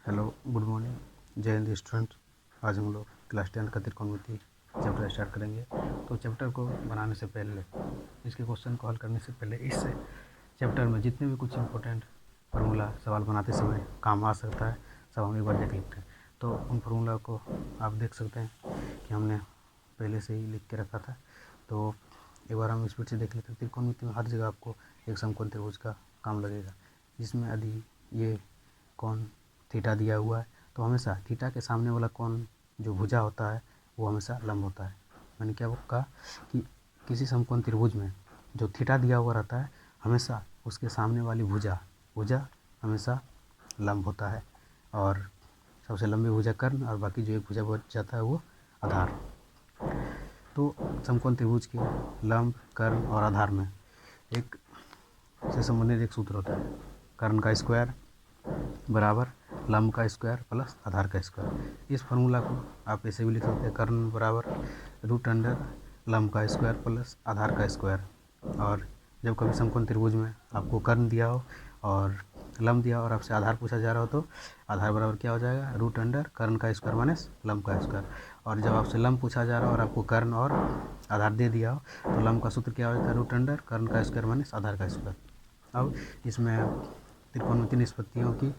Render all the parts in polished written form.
Hello, good morning, जय Hind student. आज हम लोग क्लास 10 का त्रिकोणमिति चैप्टर स्टार्ट करेंगे। तो चैप्टर को बनाने से पहले, इसके क्वेश्चन को हल करने से पहले, इस चैप्टर में जितने भी कुछ इंपॉर्टेंट फार्मूला सवाल बनाते समय काम आ सकता है, सब हम एक बार देख लेते हैं। तो उन फार्मूला को आप देख सकते हैं कि हमने पहले से ही लिख के रखा था। तो एक बार हम स्पीड से देख लेते हैं। त्रिकोणमिति में हर जगह आपको एक समकोण त्रिभुज का काम लगेगा, जिसमें यदि ये कोण थीटा दिया हुआ है तो हमेशा थीटा के सामने वाला कोण जो भुजा होता है वो हमेशा लंब होता है। मैंने क्या कहा कि किसी समकोण त्रिभुज में जो थीटा दिया हुआ रहता है हमेशा उसके सामने वाली भुजा हमेशा लंब होता है, और सबसे लंबी भुजा कर्ण और बाकी जो एक भुजा बच जाता है वो आधार। तो समकोण त्रिभुज के लंब, कर्ण और आधार में एक से संबंधित एक सूत्र होता है, कर्ण का स्क्वायर बराबर लंब का स्क्वायर प्लस आधार का स्क्वायर। इस फार्मूला को आप ऐसे भी लिख सकते हैं, कर्ण बराबर रूट अंडर लंब का स्क्वायर प्लस आधार का स्क्वायर। और जब कभी समकोण त्रिभुज में आपको कर्ण दिया हो और लंब दिया हो और आपसे आधार पूछा जा रहा हो तो आधार बराबर क्या हो जाएगा, रूट अंडर कर्ण का स्क्वायर माइनस लंब का स्क्वायर। और जब आपसे लंब पूछा जा रहा हो और आपको कर्ण और आधार दे दिया हो तो लंब का सूत्र क्या हो जाता है, रूट अंडर कर्ण का स्क्वायर माइनस आधार का स्क्वायर। अब इसमें त्रिकोणमिति निष्पत्तियों की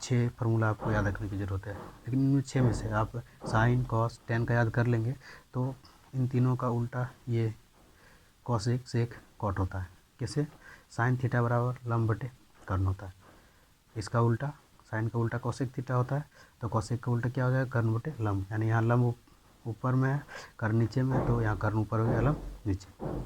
6 फार्मूला आपको याद रखने की ज़रूरत है, लेकिन इनमें 6 में से आप साइन, कॉस, टेन का याद कर लेंगे तो इन तीनों का उल्टा ये कॉसेक, सेक, कॉट होता है। कैसे? साइन थीटा बराबर लंब बटे कर्ण होता है। इसका उल्टा, साइन का उल्टा कॉसेक थीटा होता है, तो कॉसेक का उल्टा क्या हो जाएगा, कर्ण बटे लंब। यानी यहाँ लंब ऊपर में है, कर्ण नीचे में है, तो यहाँ कर्ण ऊपर हो गया, लंब नीचे।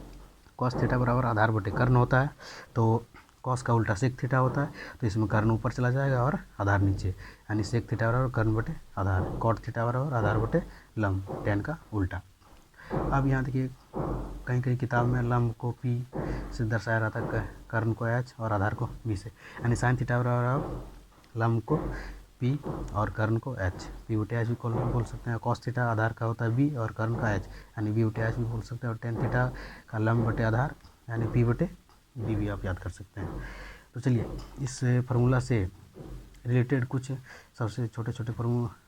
कॉस थीटा बराबर आधार बटे कर्ण होता है, तो कॉस का उल्टा सेक थीटा होता है, तो इसमें कर्ण ऊपर चला जाएगा और आधार नीचे, यानी सेक थीटा बराबर कर्ण बटे आधार। कॉट थीटा बराबर आधार बटे लंब, टेन का उल्टा। अब यहाँ देखिए कहीं कहीं किताब में लंब को पी से दर्शाया रहता है, कर्ण को एच और आधार को बी से, यानी साइन थीटा बराबर लंब को पी और कर्ण को एच, पी बटे एच भी बोल सकते हैं। कॉस थीटा आधार का होता है बी और कर्ण का एच, यानी बी बटे एच भी बोल सकते हैं। और टेन थीटा का लंब बटे आधार यानी पी बटे बी भी आप याद कर सकते हैं। तो चलिए इस फार्मूला से रिलेटेड कुछ सबसे छोटे छोटे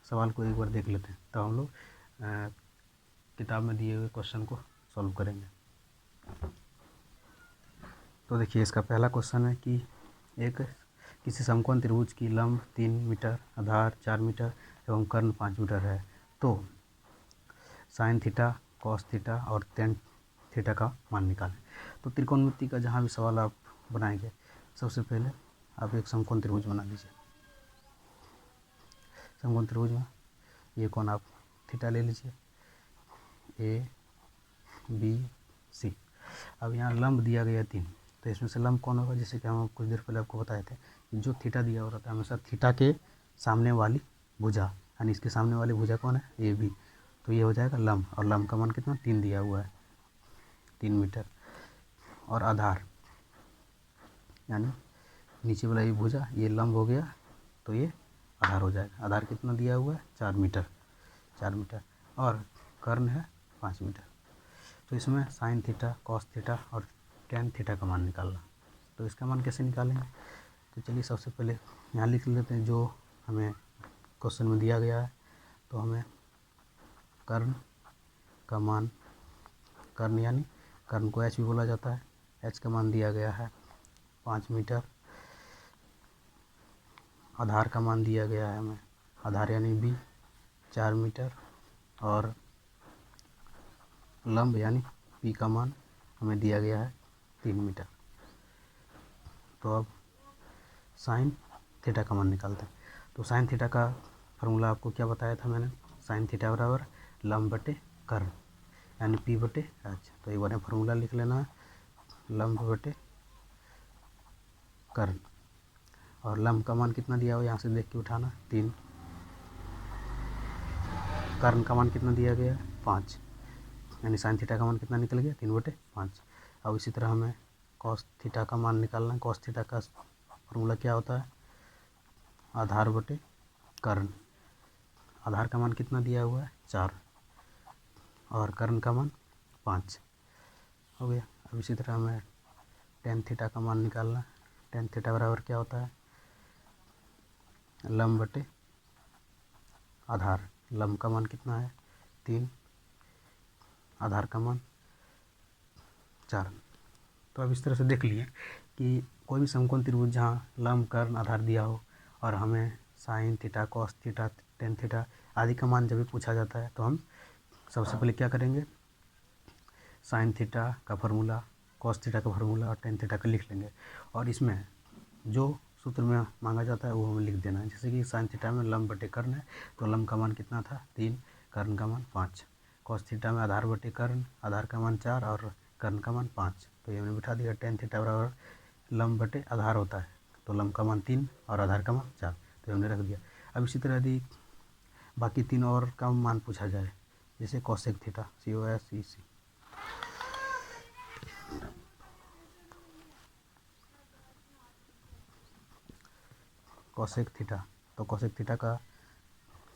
सवाल को एक बार देख लेते हैं, तो हम लोग किताब में दिए हुए क्वेश्चन को सॉल्व करेंगे। तो देखिए इसका पहला क्वेश्चन है कि एक किसी समकोण त्रिभुज की लंब 3 मीटर, आधार 4 मीटर एवं कर्ण 5 मीटर है, तो साइन थीटा, कॉस थीटा और टेन थीटा का मान निकालें। तो त्रिकोणमिति का जहाँ भी सवाल आप बनाएंगे, सबसे पहले आप एक समकोण त्रिभुज बना लीजिए। समकोण त्रिभुज में ये कोण आप थीटा ले लीजिए, ए बी सी। अब यहाँ लंब दिया गया 3, तो इसमें से लंब कौन होगा, जैसे कि हम कुछ देर पहले आपको बताए थे, जो थीटा दिया हुआ रहता है हमेशा थीटा के सामने वाली भुजा, यानी इसके सामने वाली भुजा कौन है, ए बी, तो ये हो जाएगा लंब। और लंब का मान कितना, 3 दिया हुआ है, 3 मीटर। और आधार यानी नीचे वाला ये भुजा, ये लंब हो गया तो ये आधार हो जाएगा। आधार कितना दिया हुआ है, 4 मीटर, 4 मीटर। और कर्ण है 5 मीटर। तो इसमें साइन थीटा, कॉस थीटा और टेन थीटा का मान निकालना। तो इसका मान कैसे निकालेंगे, तो चलिए सबसे पहले यहाँ लिख लेते हैं जो हमें क्वेश्चन में दिया गया है। तो हमें कर्ण का मान, कर्ण यानी कर्ण को एच भी बोला जाता है, एच का मान दिया गया है 5 मीटर। आधार का मान दिया गया है हमें, आधार यानी बी 4 मीटर। और लंब यानी पी का मान हमें दिया गया है 3 मीटर। तो अब साइन थीटा का मान निकालते हैं। तो साइन थीटा का फार्मूला आपको क्या बताया था मैंने, साइन थीटा बराबर लंब बटे कर्ण यानी पी बटे एच। तो एक बार फार्मूला लिख लेना है, लंब बटे कर्ण। और लंब का मान कितना दिया हुआ, यहाँ से देख के उठाना, 3। कर्ण का मान कितना दिया गया, 5, यानी साइन थीटा का मान कितना निकल गया, 3 बटे 5। अब इसी तरह हमें कॉस थीटा का मान निकालना है। कॉस थीटा का फार्मूला क्या होता है, आधार बटे कर्ण। आधार का मान कितना दिया हुआ है, 4, और कर्ण का मान 5 हो गया। अब इसी तरह हमें टेन थीटा का मान निकालना है। टेन थीटा बराबर क्या होता है, लंब बटे आधार, लंब का मान कितना है 3, आधार का मान 4। तो अब इस तरह से देख लिए कि कोई भी समकोण त्रिभुज जहाँ लंब, कर्ण, आधार दिया हो और हमें sign theta, cos theta, tan theta आदि का मान जब भी पूछा जाता है तो हम सबसे पहले क्या करेंगे, साइन थीटा का फार्मूला, कॉस थीटा का फार्मूला और टेन थीटा का लिख लेंगे और इसमें जो सूत्र में मांगा जाता है वो हमें लिख देना है। जैसे कि साइन थीटा में लंब बटे कर्ण है तो लंब का मान कितना था 3, कर्ण का मान 5। कॉस थीटा में आधार बटे कर्ण, आधार का मान 4 और कर्ण का मान 5, तो ये हमने बिठा दिया। टेन थीटा बराबर लंब बटे आधार होता है तो लंब का मान 3 और आधार का मान 4, तो हमने रख दिया। अब इसी तरह यदि बाकी 3 और का मान पूछा जाए, जैसे cosec theta, COSEC, cosec theta, तो कॉसेक थीटा का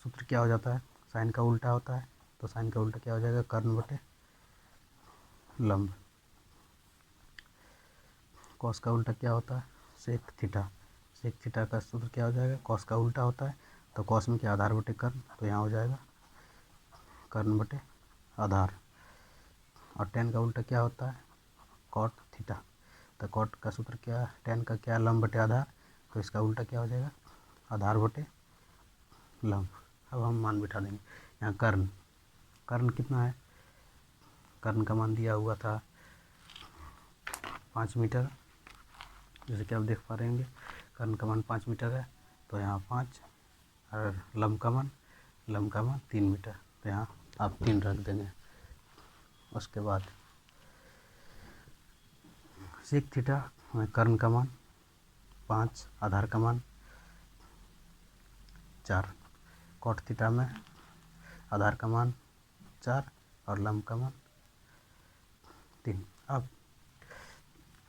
सूत्र क्या हो जाता है, साइन का उल्टा होता है तो साइन का उल्टा क्या हो जाएगा, कर्ण बटे लंब। कॉस का उल्टा क्या होता है, सेक थीटा, सेक थीटा का सूत्र क्या हो जाएगा, कॉस का उल्टा होता है तो कॉस में क्या, आधार बटे कर्ण, तो यहाँ हो जाएगा कर्ण बटे आधार। और टेन का उल्टा क्या होता है, कॉट थीटा, तो कॉट का सूत्र क्या है, टेन का क्या, लंब बटे आधार, तो इसका उल्टा क्या हो जाएगा, आधार बटे लंब। अब हम मान बिठा देंगे। यहाँ कर्ण, कर्ण कितना है, कर्ण का मान दिया हुआ था 5 मीटर, जैसे कि आप देख पा रहे होंगे कर्ण का मान 5 मीटर है तो यहाँ 5 और लंब का मान 3 मीटर, तो यहाँ आप 3 रख देंगे। उसके बाद सेक थीटा में कर्ण का मान 5, आधार का मान 4, कॉट थीटा में आधार का मान 4 और लंब का मान 3। अब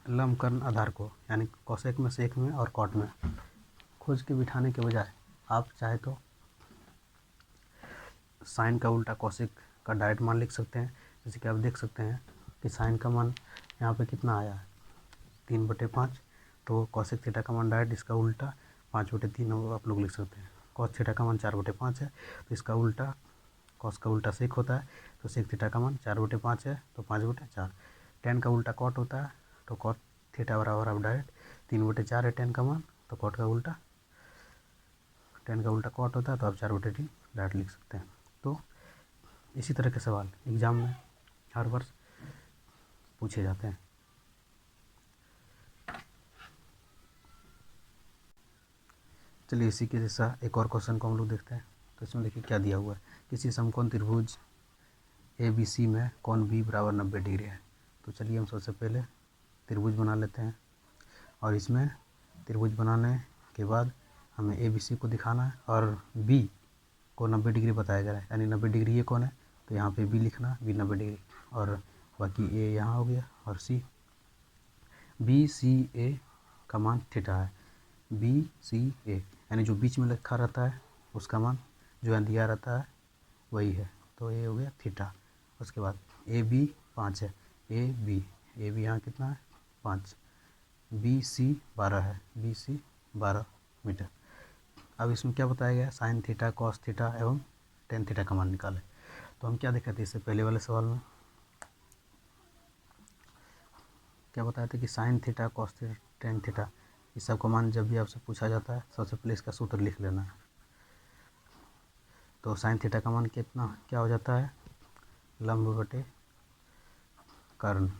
लंब, कर्ण, आधार को यानी कोसेक में, सेक में और कॉट में खोज के बिठाने के बजाय आप चाहे तो साइन का उल्टा कोसेक का डायरेक्ट मान लिख सकते हैं। जैसे कि आप देख सकते हैं कि साइन का मान यहाँ पे कितना आया है 3/5, तो कोसेक थीटा का मान डायरेक्ट इसका उल्टा 5/3 आप लोग लिख सकते हैं। कॉस थीटा का मान 4/5 है तो इसका उल्टा, कॉस का उल्टा सेक होता है तो सेक थीटा का मान 4/5 है तो 5/4। टेन का उल्टा कॉट होता है तो कॉट थीटा बराबर आप डायरेक्ट 3/4 है टेन का मान, तो कॉट का उल्टा, टेन का उल्टा कॉट होता है तो आप 4/3 डायरेक्ट लिख सकते हैं। तो इसी तरह के सवाल एग्ज़ाम में हर वर्ष पूछे जाते हैं। चलिए इसी के जैसा एक और क्वेश्चन को हम लोग देखते हैं। तो इसमें देखिए क्या दिया हुआ है, किसी समकोण त्रिभुज ABC में कोण B बराबर 90 डिग्री है। तो चलिए हम सबसे पहले त्रिभुज बना लेते हैं और इसमें त्रिभुज बनाने के बाद हमें ABC को दिखाना है और B को 90 डिग्री बताया जा रहा है, यानी 90 डिग्री ये कौन है, तो यहाँ पे B लिखना, B 90 डिग्री, और बाकी A यहाँ हो गया और C, BCA का मान थीटा है, BCA यानी जो बीच में लिखा रहता है उसका मान जो यहाँ दिया रहता है वही है, तो ये हो गया थीटा। उसके बाद AB 5 है, AB यहाँ कितना है 5, BC 12 है, BC 12 मीटर। अब इसमें क्या बताया गया, साइन थीटा, कॉस थीटा एवं टेन थीटा का मान निकालें। तो हम क्या देखा थे इससे पहले वाले सवाल में, क्या बताया था कि sign theta, cos theta, tan theta इस सब का मान जब भी आपसे पूछा जाता है सबसे पहले इसका सूत्र लिख लेना है। तो साइन थीटा का मान कितना क्या हो जाता है, लंब बटे कर्ण,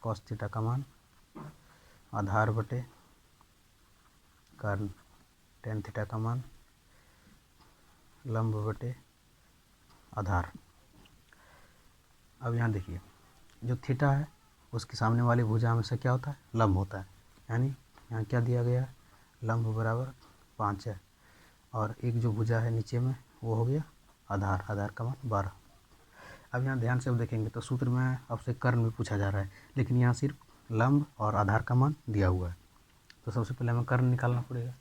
कॉस थीटा का मान आधार बटे कर्ण, टेन थीटा का मान लंब बटे आधार। अब यहाँ देखिए जो थीटा है उसके सामने वाली भुजा हमेशा क्या होता है, लंब होता है, यानी यहाँ क्या दिया गया है, लंब बराबर 5 है और एक जो भुजा है नीचे में वो हो गया आधार, आधार का मान 12। अब यहाँ ध्यान से अब देखेंगे तो सूत्र में आपसे कर्ण भी पूछा जा रहा है लेकिन यहाँ सिर्फ लंब और आधार का मान दिया हुआ है, तो सबसे पहले हमें कर्ण निकालना पड़ेगा।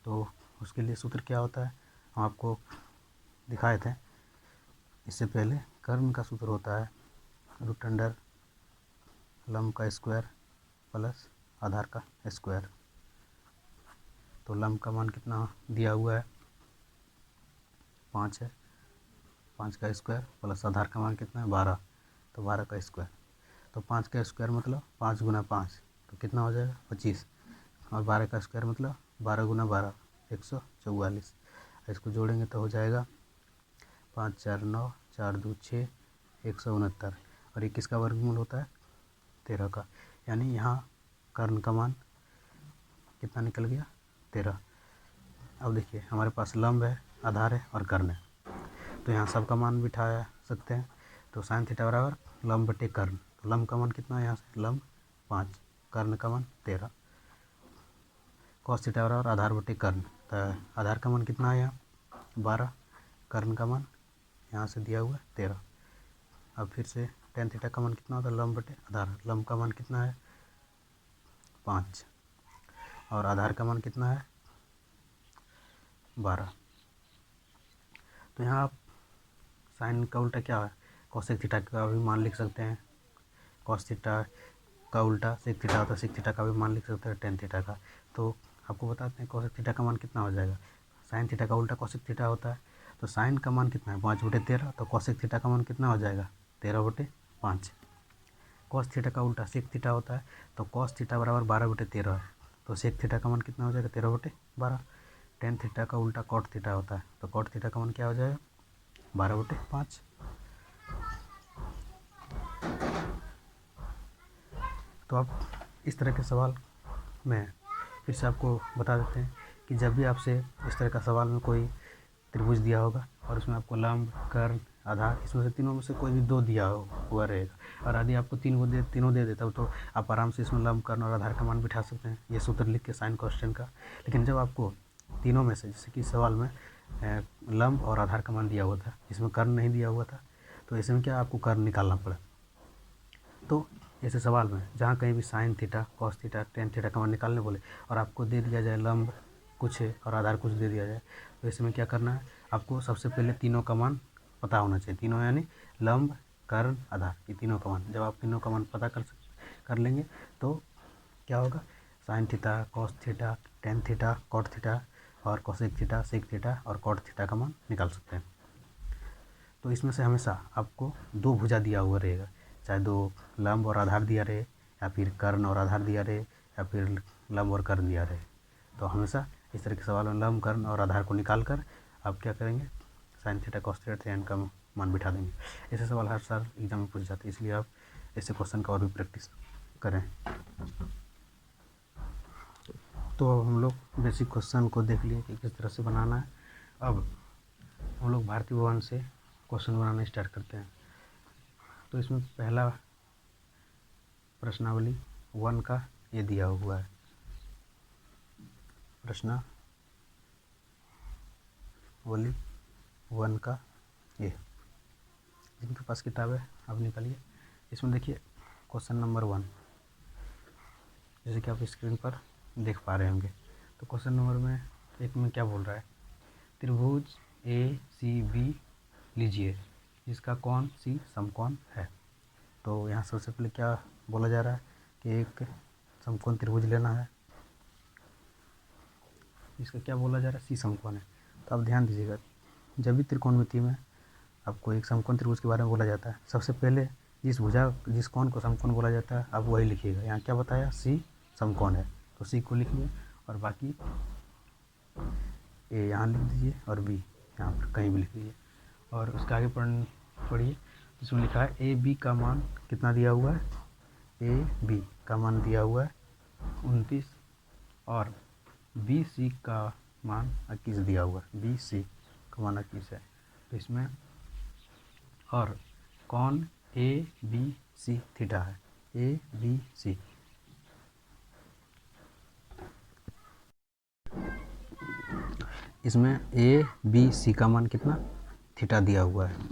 तो उसके लिए सूत्र क्या होता है हम आपको दिखाए थे इससे पहले, कर्ण का सूत्र होता है √अंडर लंब का स्क्वायर प्लस आधार का स्क्वायर। तो लंब का मान कितना दिया हुआ है 5 है, 5 का स्क्वायर प्लस आधार का मान कितना है 12, तो 12 का स्क्वायर, तो 5 का स्क्वायर मतलब 5 गुना 5, तो कितना हो जाएगा 25, और 12 का स्क्वायर मतलब 12 गुना 12 144, इसको जोड़ेंगे तो हो जाएगा 5 4 9 4 2 6 169, और 21 का वर्गमूल होता है 13 का, यानी यहाँ कर्ण का मान कितना निकल गया 13। अब देखिए हमारे पास लंब है, आधार है और कर्ण है, तो यहाँ सबका मान बिठा सकते हैं, तो साइन थीटा बराबर लंब बटे कर्ण, तो लंब का मान कितना है यहाँ से लंब 5, कर्ण का मान 13, कॉस थीटा बराबर आधार बटे कर्ण, तो आधार का मान कितना है यहाँ 12, कर्ण का मान यहाँ से दिया हुआ है 13। अब फिर से टेन थीटा का मान कितना होता है लंब बटे आधार, लंब का मान कितना है 5 और आधार का मान कितना है 12, तो यहाँ आप साइन का उल्टा क्या है कोसेक थीटा का भी मान लिख सकते हैं, कॉस थीटा का उल्टा सेक थीटा होता है, सेक थीटा का भी मान लिख सकते हैं टेन थीटा का, तो आपको बताते हैं कोसेक थीटा का मान कितना हो जाएगा, साइन थीटा का उल्टा कोसेक थीटा होता है, तो साइन का मान कितना है 5 बटे 13, तो कोसेक थीटा का मान कितना हो जाएगा 13 बटे 5, कॉस थीटा का उल्टा सेक थीटा होता है, तो कॉस थीटा बराबर 12 बटे 13 है, तो सेक थीटा का मान कितना हो जाएगा 13 बटे 12, टेन थीटा का उल्टा कॉट थीटा होता है, तो कॉट थीटा का मान क्या हो जाएगा 12 बटे 5। तो आप इस तरह के सवाल में फिर से आपको बता देते हैं कि जब भी आपसे इस तरह का सवाल में कोई त्रिभुज दिया होगा और उसमें आपको लंब कर्ण आधार इसमें से तीनों में से कोई भी 2 दिया हुआ रहेगा, और यदि आपको तीनों दे देता हो तो आप आराम से इसमें लंब कर्ण और आधार का मान बिठा सकते हैं, ये सूत्र लिख के साइन क्वेश्चन का। लेकिन जब आपको तीनों में से जैसे कि सवाल में लंब और आधार का मान दिया हुआ था, इसमें कर्ण नहीं दिया हुआ था, तो ऐसे में क्या आपको कर्ण निकालना पड़ा, तो ऐसे सवाल में जहाँ कहीं भी sign theta cos theta tan theta का मान निकालने बोले और आपको दे दिया जाए लंब कुछ है और आधार कुछ दे दिया जाए, तो इसमें क्या करना है आपको सबसे पहले तीनों का मान पता होना चाहिए, तीनों यानी लंब कर्ण आधार, ये तीनों का मान जब आप तीनों का मान पता कर लेंगे तो क्या होगा sine theta cos theta tan theta cot theta और कोसेक थीटा सेक थीटा और कॉट थीटा का मान निकाल सकते हैं। तो इसमें से हमेशा आपको 2 भुजा दिया हुआ रहेगा, चाहे 2 लंब और आधार दिया रहे या फिर कर्ण और आधार दिया रहे या फिर लंब और कर्ण दिया रहे, तो हमेशा इस तरह के सवाल में लंब कर्ण और आधार को निकाल कर आप क्या करेंगे sign theta cos theta ten का मान बिठा देंगे। ऐसे सवाल हर साल एग्जाम में पूछ जाते हैं, इसलिए आप ऐसे क्वेश्चन का और भी प्रैक्टिस करें। तो अब हम लोग बेसिक क्वेश्चन को देख लिए कि किस तरह से बनाना है। अब हम लोग भारतीय भवन से क्वेश्चन बनाना स्टार्ट करते हैं। तो इसमें पहला प्रश्नावली 1 का ये दिया हुआ है, प्रश्नावली 1 का ये, जिनके पास किताब है आप निकालिए। इसमें देखिए क्वेश्चन नंबर 1 जैसे कि आप स्क्रीन पर देख पा रहे होंगे, तो क्वेश्चन नंबर में एक में क्या बोल रहा है, त्रिभुज ACB लीजिए जिसका कोण C समकोण है। तो यहाँ सबसे पहले क्या बोला जा रहा है कि एक समकोण त्रिभुज लेना है, इसका क्या बोला जा रहा है C समकोण है। तो आप ध्यान दीजिएगा जब भी त्रिकोणमिति में आपको एक समकोण त्रिभुज के बारे में बोला जाता है, सबसे पहले जिस कोण को समकोण बोला जाता है आप वही लिखिएगा। यहाँ क्या बताया C समकोण है, तो C को लिखिए और बाकी A यहाँ लिख दीजिए और B यहाँ पर कहीं भी लिख दीजिए, और उसके आगे पढ़िए जिसमें लिखा है AB का मान कितना दिया हुआ है, AB का मान दिया हुआ है 29 और BC का मान 21 दिया हुआ है, BC का मान 21 है। तो इसमें और कोण ABC थीटा है, ABC इसमें ABC का मान कितना थीटा दिया हुआ है।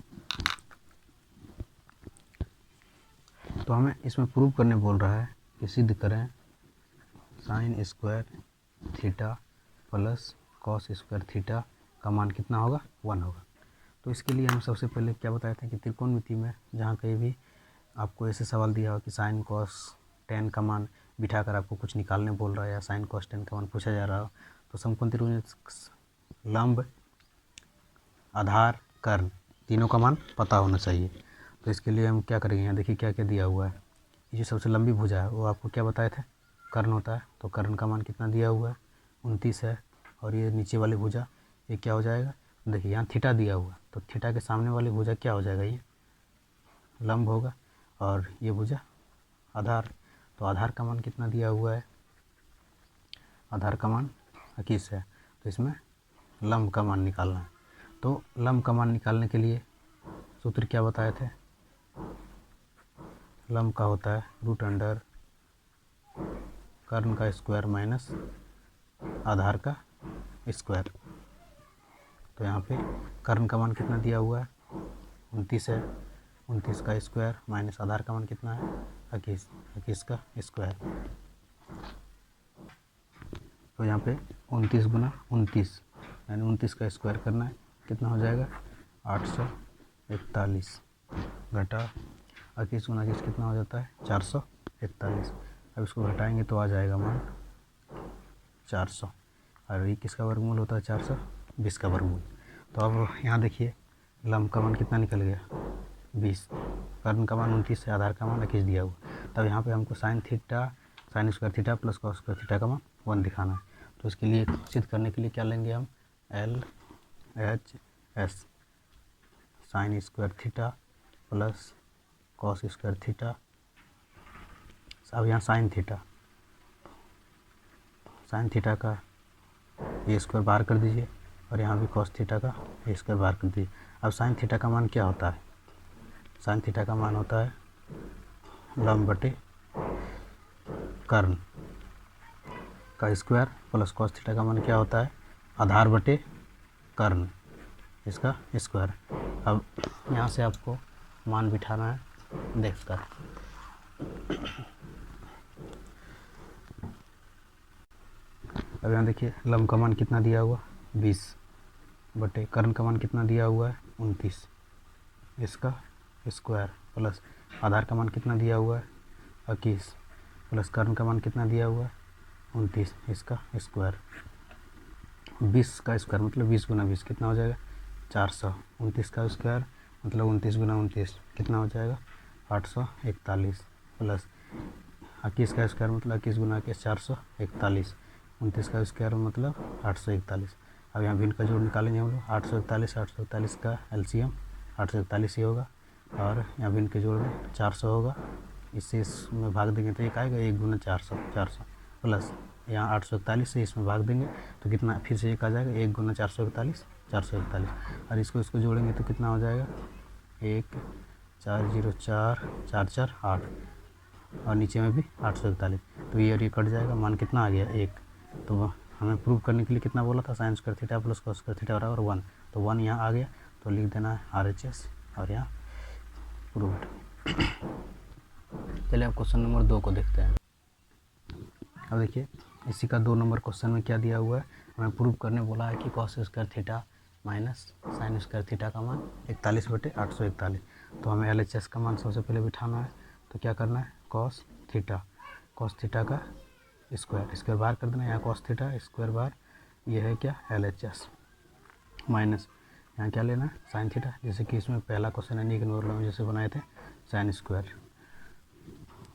तो हमें इसमें प्रूव करने बोल रहा है कि सिद्ध करें sine square theta plus cos square theta का मान कितना होगा 1 होगा। तो इसके लिए हम सबसे पहले क्या बताए थे कि त्रिकोणमिति में जहाँ कहीं भी आपको ऐसे सवाल दिया हो कि साइन कॉस टेन का मान बिठाकर आपको कुछ निकालने बोल रहा है या साइन कॉस टेन का मान पूछा जा रहा हो, तो समकोण त्रिभुज लंब आधार, कर्ण, तीनों का मान पता होना चाहिए। तो इसके लिए हम क्या करेंगे, यहाँ देखिए क्या क्या दिया हुआ है। ये जो सबसे लंबी भुजा है वो आपको क्या बताए थे, कर्ण होता है। तो कर्ण का मान कितना दिया हुआ है, 29 है। और ये नीचे वाली भुजा ये क्या हो जाएगा, देखिए यहाँ थीटा दिया हुआ है, तो थीटा के सामने वाली भुजा क्या हो जाएगा, ये लंब होगा। और ये भुजा आधार, तो आधार का मान कितना दिया हुआ है, आधार का मान 21 है। तो इसमें लंब का मान निकालना है। तो लंब का मान निकालने के लिए सूत्र क्या बताए थे, लंब का होता है रूट अंडर कर्ण का स्क्वायर माइनस आधार का स्क्वायर। तो यहाँ पे कर्ण का मान कितना दिया हुआ है, 29 है। 29 का स्क्वायर माइनस आधार का मान कितना है, 21, 21 का स्क्वायर। तो यहाँ पे 29 गुना 29 यानी 29 का स्क्वायर करना है, कितना हो जाएगा 841 घटा 21 गुना 21 कितना हो जाता है 441। अब इसको घटाएंगे तो आ जाएगा मान 400, और ये किसका वर्गमूल होता है 420 का वर्गमूल। तो अब यहाँ देखिए लंब का मान कितना निकल गया 20, कर्ण का मान 29 है, आधार का मान 21 दिया हुआ। तब यहाँ पे हमको sine square theta plus cos square theta का मान 1 दिखाना है। तो इसके लिए सिद्ध करने के लिए क्या लेंगे हम, LHS sine square theta plus cos square theta. अब यहाँ साइन थीटा का ये स्क्वायर बाहर कर दीजिए, और यहाँ भी कॉस थीटा का ये स्क्वायर बाहर कर दीजिए। अब साइन थीटा का मान क्या होता है, साइन थीटा का मान होता है लंब बटे कर्ण का स्क्वायर प्लस कॉस थीटा का मान क्या होता है, आधार बटे कर्ण इसका स्क्वायर। अब यहाँ से आपको मान बिठाना है देखकर। अब यहाँ देखिए लंब का मान कितना दिया हुआ 20 बटे कर्ण का मान कितना दिया हुआ है 29 इसका स्क्वायर प्लस आधार का मान कितना दिया हुआ है 21 प्लस कर्ण का मान कितना दिया हुआ है 29 इसका स्क्वायर। 20 का स्क्वायर मतलब 20 गुना 20 कितना हो जाएगा 400। 29 का स्क्वायर मतलब 29 गुना 29 कितना हो जाएगा 841 प्लस 21 का स्क्वायर मतलब 21 गुना 21 441। 29 का स्क्वायर मतलब 841। अब यहाँ भिन्न का जोड़ निकालेंगे हम लोग, 841 का एलसीएम 841 ही होगा, और यहाँ भिन्न के जोड़ में 400 होगा, इससे इसमें भाग देंगे तो एक आएगा 1 गुना 400 प्लस यहाँ 841 से इसमें भाग देंगे तो कितना फिर से एक आ जाएगा 1 गुना 441 और इसको जोड़ेंगे तो कितना हो जाएगा 1 4 0 4 4 4 8 और नीचे में भी 841। तो ये और ये कट जाएगा, मान कितना आ गया 1। तो हमें प्रूव करने के लिए कितना बोला था, sine square theta plus cos square theta बराबर 1। तो 1 यहाँ आ गया, तो लिख देना है RHS और यहाँ प्रूव्ड। चलिए अब क्वेश्चन नंबर 2 को देखते हैं। अब देखिए इसी का 2 नंबर क्वेश्चन में क्या दिया हुआ है, हमें प्रूव करने बोला है कि cos square theta minus sine square theta का मान 41 बटे 841। तो हमें LHS का मान सबसे पहले बिठाना है। तो क्या करना है, कॉस थीटा का स्क्वायर बाहर कर देना, यहाँ कॉस थीटा स्क्वायर बाहर, ये है क्या LHS माइनस यहाँ क्या लेना है साइन थीटा, जैसे कि इसमें पहला क्वेश्चन है नीक नोर में जैसे बनाए थे साइन स्क्वायर।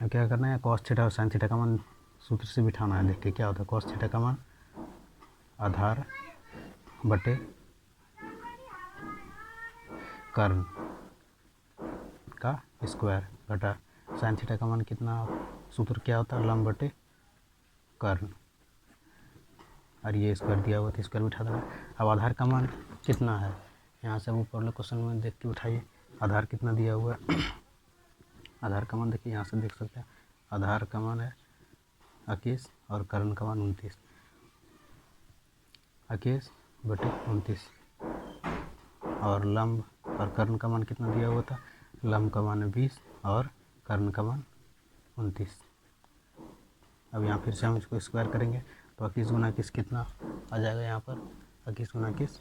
अब क्या करना है, कॉस थीटा और साइन थीटा का मान सूत्र से बिठाना है। देखिए क्या होता है, कॉस थीटा का मान आधार बटे कर्ण का स्क्वायर घटा साइन थीटा का मान कितना, सूत्र क्या होता है लंब बटे कर्ण, और ये स्क्वायर दिया हुआ था स्क्वायर बिठा देना। अब आधार का मान कितना है, यहाँ से हम ऊपर वाले क्वेश्चन में देख के उठाइए आधार कितना दिया हुआ है। आधार का मान देखिए यहाँ से देख सकते हैं, आधार का मान है 21 और कर्ण का मान 29, 21 बटे 29 और लंब और कर्ण का मान कितना दिया हुआ था, लंब का मान है 20 और कर्ण का मान 29। अब यहाँ फिर से हम इसको स्क्वायर करेंगे तो 21 गुना 21 कितना आ जाएगा, यहाँ पर 21 गुना 21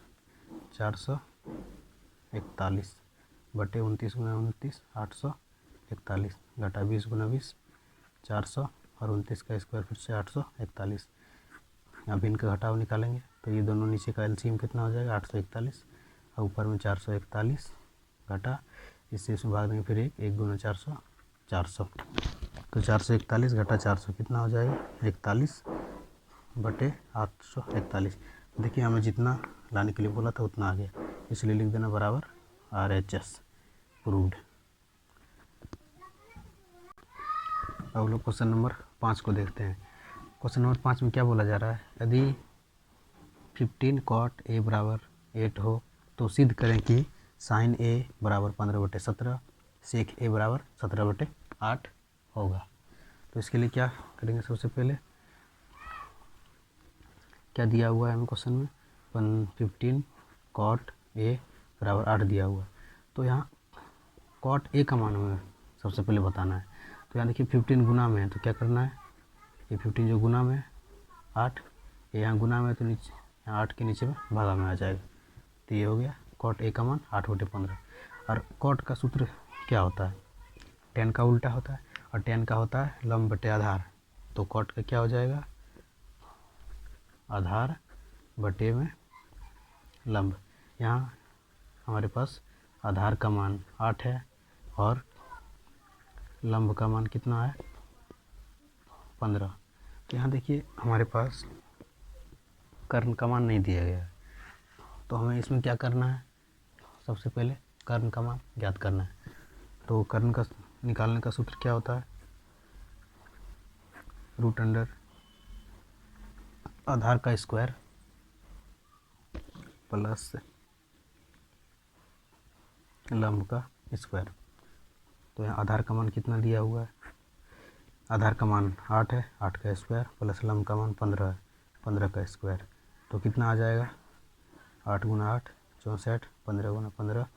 441 बटे 29 गुना 29 841 घटा 20 गुना 20 400 और 29 का स्क्वायर फिर से 841। यहाँ भिन्न का घटाव निकालेंगे तो ये दोनों नीचे का एलसीएम कितना हो जाएगा 841 और ऊपर में 441 घटा, इससे इसमें भाग देंगे फिर 1 गुना 400 400, तो 441 घटा 400 कितना हो जाएगा 41/841। देखिए हमें जितना लाने के लिए बोला था उतना आ गया, इसलिए लिख देना बराबर RHS प्रूव्ड। अब लोग क्वेश्चन नंबर 5 को देखते हैं। क्वेश्चन नंबर 5 में क्या बोला जा रहा है, यदि 15 cot A बराबर 8 हो तो सिद्ध करें कि sin A बराबर 15/17 sec A बराबर 17/8 होगा। तो इसके लिए क्या करेंगे, सबसे पहले क्या दिया हुआ है हमें क्वेश्चन में, 15 cot A बराबर 8 दिया हुआ है। तो यहाँ cot A का मान हमें सबसे पहले बताना है। तो यहाँ देखिए 15 गुना में है तो क्या करना है, ये 15 जो गुना में 8, ये यहाँ गुना में तो नीचे यहाँ 8 के नीचे में भागा में आ जाएगा। तो ये हो गया cot A का मान 8/15। और cot का सूत्र क्या होता है, tan का उल्टा होता है, और tan का होता है लंब बटे आधार। तो cot का क्या हो जाएगा, आधार बटे में लंब। यहाँ हमारे पास आधार का मान 8 है और लंब का मान कितना है 15। तो यहाँ देखिए हमारे पास कर्ण का मान नहीं दिया गया है, तो हमें इसमें क्या करना है, सबसे पहले कर्ण का मान ज्ञात करना है। तो कर्ण का निकालने का सूत्र क्या होता है, रूट अंडर आधार का स्क्वायर प्लस लंब का स्क्वायर। तो यहाँ आधार का मान कितना दिया हुआ है, आधार का मान 8 है, 8 का स्क्वायर प्लस लंब का मान 15 है, 15 का स्क्वायर। तो कितना आ जाएगा 8 गुना 8 64, 15 गुना 15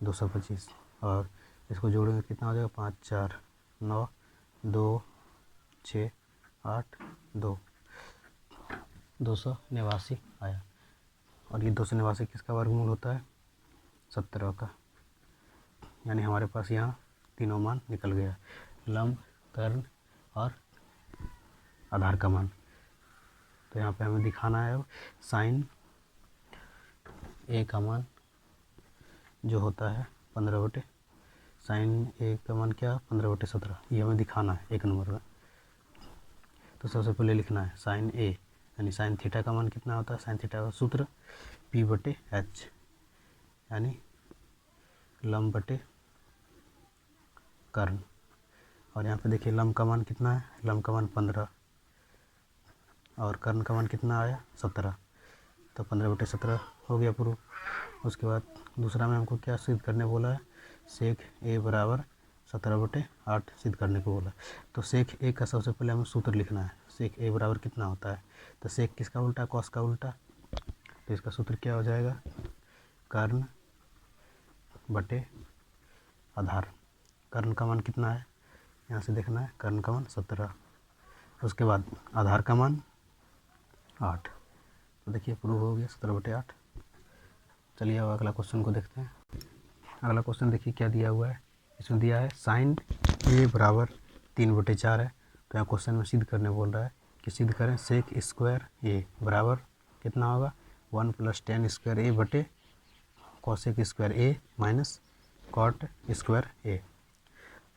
225, और इसको जोड़ेंगे कितना हो जाएगा 5 4 9 2 6 8 2 289 आया। और ये 289 किसका वर्गमूल होता है 17 का, यानी हमारे पास यहाँ तीनों मान निकल गया, लंब कर्ण और आधार का मान। तो यहाँ पे हमें दिखाना है अब साइन ए का मान जो होता है 15 साइन ए का मान क्या 15/17, ये हमें दिखाना है 1 नंबर में। तो सबसे पहले लिखना है साइन ए यानी साइन थीटा का मान कितना होता है, साइन थीटा का सूत्र P/H यानी लंब बटे कर्ण। और यहाँ पे देखिए लंब का मान कितना है, लंब का मान 15 और कर्ण का मान कितना आया 17, तो 15/17 हो गया प्रूफ। उसके बाद दूसरा में हमको क्या सिद्ध करने बोला है, सेक ए बराबर 17/8 सिद्ध करने को बोला। तो सेक ए का सबसे पहले हमें सूत्र लिखना है, सेक ए बराबर कितना होता है, तो सेक किसका उल्टा कॉस का उल्टा। तो इसका सूत्र क्या हो जाएगा, कर्ण बटे आधार। कर्ण का मान कितना है, यहाँ से देखना है, कर्ण का मान 17, उसके बाद आधार का मान 8। तो देखिए प्रूव हो गया 17/8। चलिए अब अगला क्वेश्चन को देखते हैं। अगला क्वेश्चन देखिए क्या दिया हुआ है, इसमें दिया है साइन ए बराबर 3/4 है। तो यहाँ क्वेश्चन में सिद्ध करने बोल रहा है कि सिद्ध करें सेक स्क्वायर ए बराबर कितना होगा 1 + tan स्क्वायर ए बटे कॉसेक स्क्वायर ए माइनस कॉट स्क्वायर ए।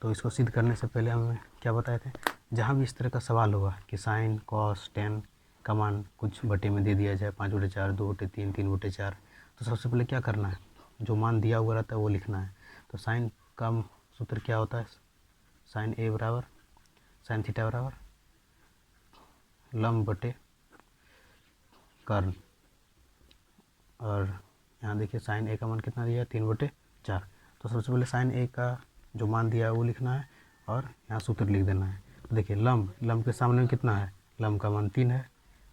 तो इसको सिद्ध करने से पहले हमें क्या बताए थे, जहाँ भी इस तरह का सवाल होगा कि साइन कॉस टेन का मान कुछ बटे में दे दिया जाए 5/4 2/3 3/4, तो सबसे पहले क्या करना है, जो मान दिया हुआ रहता है वो लिखना है। तो साइन का सूत्र क्या होता है, साइन ए बराबर साइन थीटा बराबर लंब बटे कर्ण। और यहाँ देखिए साइन ए का मान कितना दिया है 3/4। तो सबसे पहले साइन ए का जो मान दिया है वो लिखना है और यहाँ सूत्र लिख देना है। तो देखिए लंब के सामने में कितना है, लंब का मान 3 है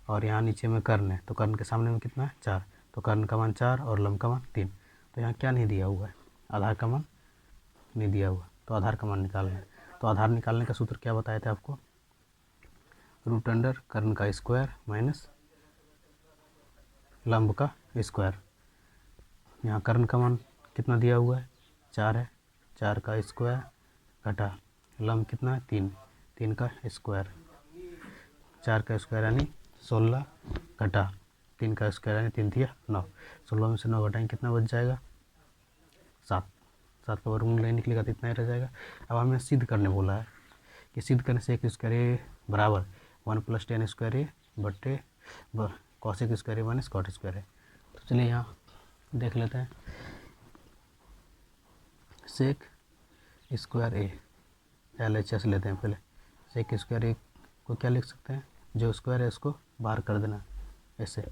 और यहाँ नीचे में कर्ण है, तो कर्ण के सामने में कितना है 4, तो कर्ण का मान 4 और लंब का मान 3। तो यहाँ क्या नहीं दिया हुआ है, आधार का मान नहीं दिया हुआ, तो आधार का मान निकालना है। तो आधार निकालने का सूत्र क्या बताए थे आपको, रूट अंडर कर्ण का स्क्वायर माइनस लंब का स्क्वायर। यहाँ कर्ण का मान कितना दिया हुआ है 4 है, 4 का स्क्वायर घटा लंब कितना है 3, 3 का स्क्वायर, 4 का स्क्वायर यानी 16 घटा 3 का स्क्वायर यानी 3 तिया 9। 16 में से 9 घटाएंगे कितना बच जाएगा 7। 7 का वर्गमूल नहीं निकलेगा तो इतना ही रह जाएगा। अब हमें सिद्ध करने बोला है कि सिद्ध करने से एक स्क्वायर ए बराबर 1 + tan स्क्वायर ए बटे कॉसेक स्क्वायर ए माइनस कॉट स्क्वायर है। तो चलिए यहाँ देख लेते हैं। सेक स्क्वायर ए LHS लेते हैं पहले। सेक स्क्वायर ए को क्या लिख सकते हैं, जो स्क्वायर है उसको बाहर कर देना ऐसे।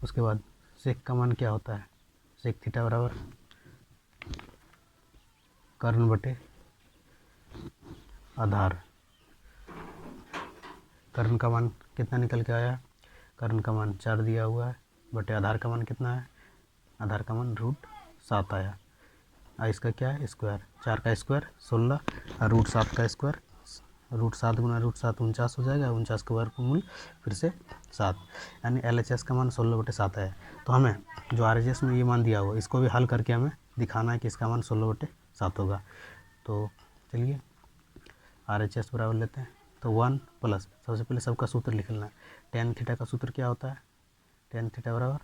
उसके बाद सेक का मान क्या होता है, सेक थीटा बराबर कर्ण बटे आधार। कर्ण का मान कितना निकल के आया, कर्ण का मान 4 दिया हुआ है बटे आधार का मान कितना है, आधार का मान √7 आया। और इसका क्या है स्क्वायर, 4 का स्क्वायर 16 और √7 का स्क्वायर √7 गुना √7 49 हो जाएगा। 49 का वर्गमूल फिर से 7 यानी LHS का मान 16/7 है। तो हमें जो RHS में ये मान दिया हुआ इसको भी हल करके हमें दिखाना है कि इसका मान 16/7 होगा। तो चलिए RHS बराबर लेते हैं। तो 1 प्लस सबसे पहले सबका सूत्र लिख लेना है। tan थीटा का सूत्र क्या होता है, tan थीटा बराबर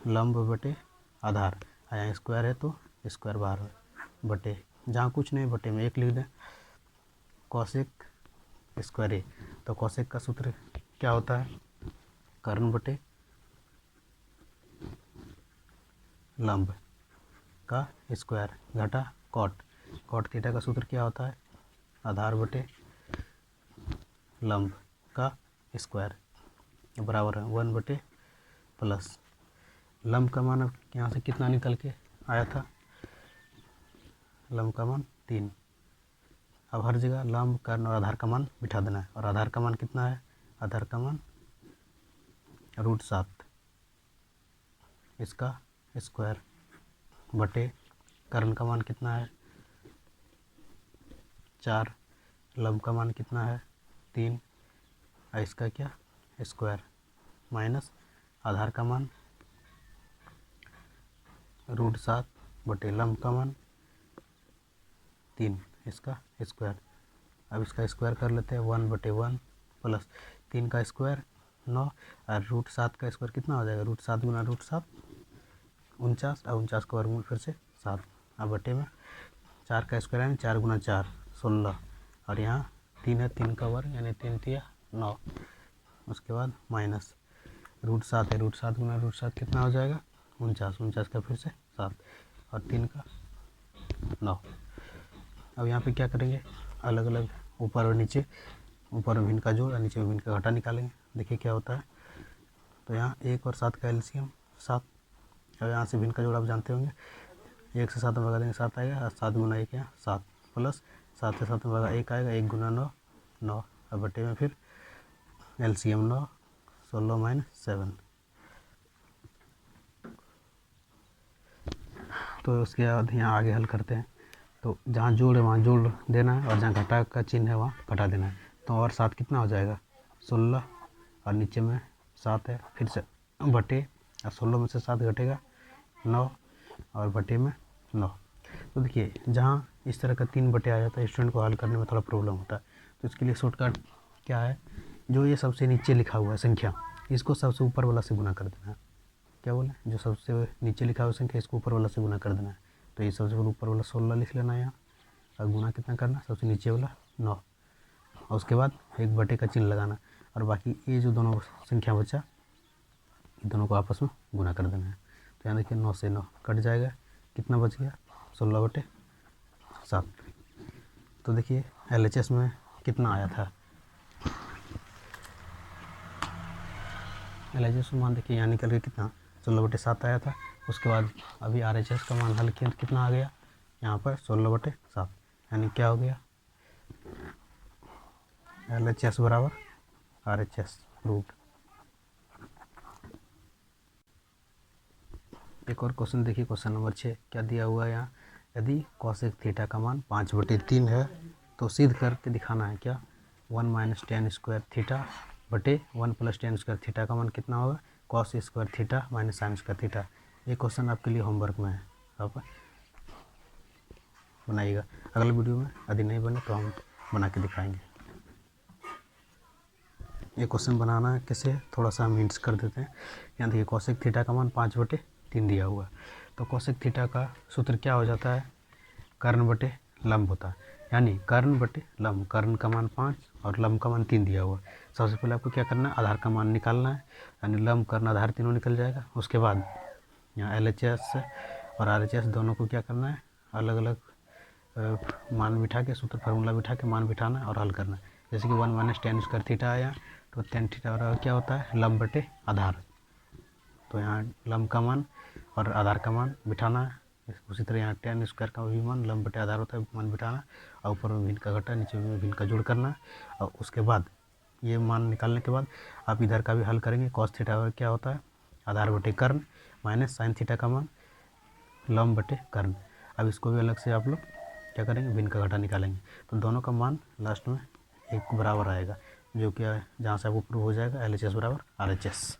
लंब बटे आधार। यहाँ स्क्वायर है तो स्क्वायर बाहर बटे, जहाँ कुछ नहीं बटे में 1 लिख दें। कॉसेक स्क्वायर ए, तो कॉसेक का सूत्र क्या होता है, कर्ण बटे लंब का स्क्वायर घटा कॉट। कॉट थीटा का सूत्र क्या होता है, आधार बटे लंब का स्क्वायर बराबर है 1 बटे प्लस लंब का मान अब यहाँ से कितना निकल के आया था, लंब का मान 3। अब हर जगह लंब कर्ण और आधार का मान बिठा देना है। और आधार का मान कितना है, आधार का मान √7 इसका स्क्वायर बटे कर्ण का मान कितना है 4, लंब का मान कितना है 3 और इसका क्या स्क्वायर माइनस आधार का मान √7 बटे लंब का मान 3 इसका स्क्वायर। अब इसका स्क्वायर कर लेते हैं 1 बटे 1 प्लस 3 का स्क्वायर 9 और √7 का स्क्वायर कितना हो जाएगा, √7 गुना √7 49 और 49 का वर्गमूल फिर से 7। अब बटे में 4 का स्क्वायर यानी 4 गुना 4 16 और यहाँ 3 है, 3 का वर्ग यानी 3 तिया 9। उसके बाद माइनस √7 है, √7 गुना √7 कितना हो जाएगा 49, 49 का फिर से 7 और 3 का 9। अब यहाँ पे क्या करेंगे, अलग अलग ऊपर और नीचे, ऊपर में भिन्न का जोड़ और नीचे में भिन्न का घटा निकालेंगे। देखिए क्या होता है। तो यहाँ 1 और 7 का LCM 7। अब यहाँ से भिन्न का जोड़ आप जानते होंगे, 1 से 7 में भगा देंगे 7 आएगा और 7 गुना 1 यहाँ 7 प्लस 7 से 7 में भगा 1 आएगा, 1 गुना 9 9 और बटे में फिर LCM 9 16 माइनस 7। तो उसके बाद यहाँ आगे हल करते हैं। तो जहाँ जोड़ है वहाँ जोड़ देना है और जहाँ घटा का चिन्ह है वहाँ घटा देना है। तो और 7 कितना हो जाएगा 16 और नीचे में 7 है फिर से बटे और 16 में से 7 घटेगा 9 और बटे में 9। तो देखिए जहाँ इस तरह का 3 बटे आ जाता है स्टूडेंट को हल करने में थोड़ा प्रॉब्लम होता है। तो इसके लिए शॉर्टकट क्या है, जो ये सबसे नीचे लिखा हुआ है संख्या इसको सबसे ऊपर वाला से गुना कर देना है। क्या बोले, जो सबसे नीचे लिखा हुआ संख्या इसको ऊपर वाला से गुना कर देना है। तो ये सबसे ऊपर वाला 16 लिख लेना है यहाँ और गुना कितना करना, सबसे नीचे वाला 9 और उसके बाद 1 बटे का चिन्ह लगाना और बाकी ये जो दोनों संख्या बचा ये दोनों को आपस में गुना कर देना है। तो यहाँ देखिए 9 से 9 कट जाएगा, कितना बच गया 16/7। तो देखिए LHS में कितना आया था, LHS में मान देखिए यहाँ निकल के कितना 16/7 आया था। उसके बाद अभी RHS का मान हल किया कितना आ गया यहाँ पर 16/7 यानी क्या हो गया LHS बराबर RHS रूट। एक और क्वेश्चन देखिए, क्वेश्चन नंबर 6 क्या दिया हुआ है यहाँ, यदि कॉसेक थीटा का मान 5/3 है तो सिद्ध करके दिखाना है क्या 1 - tan स्क्वायर थीटा बटे 1 + tan स्क्वायर थीटा का मान कितना होगा cos square theta minus sin square theta. ये क्वेश्चन आपके लिए होमवर्क में है, आप बनाइएगा। अगले वीडियो में यदि नहीं बने तो हम बना के दिखाएंगे। ये क्वेश्चन बनाना है कैसे, थोड़ा सा हम हिंट्स कर देते हैं। यहाँ देखिए कोसेक थीटा का मान 5/3 दिया हुआ है। तो कोसेक थीटा का सूत्र क्या हो जाता है, कर्ण बटे लंब होता है, यानी कर्ण बटे लंब। कर्ण का मान 5 और लंब का मान 3 दिया हुआ है। सबसे पहले आपको क्या करना है, आधार का मान निकालना है, यानी लंब कर्ण आधार तीनों निकल जाएगा। उसके बाद यहाँ LHS और RHS दोनों को क्या करना है, अलग अलग मान बिठा के, सूत्र फार्मूला बिठा के मान बिठाना है और हल करना है। जैसे कि 1 - tan स्क्वायर थीटा आया, तो tan थीटा क्या होता है, लंब बटे आधार। तो यहाँ लंब का मान और आधार का मान बिठाना है। उसी तरह यहाँ tan स्क्वायर का भी मान लंब बटे आधार होता है, मान बिठाना, और ऊपर में भिन्न का घटा, नीचे में भिन्न का जोड़ करना। और उसके बाद ये मान निकालने के बाद आप इधर का भी हल करेंगे। cos थीटा क्या होता है, आधार बटे कर्ण, माइनस sin थीटा का मान लंब बटे कर्ण। अब इसको भी अलग से आप लोग क्या करेंगे, भिन्न का घटा निकालेंगे। तो दोनों का मान लास्ट में एक बराबर आएगा, जो कि जहाँ से आपको प्रूव हो जाएगा LHS बराबर RHS।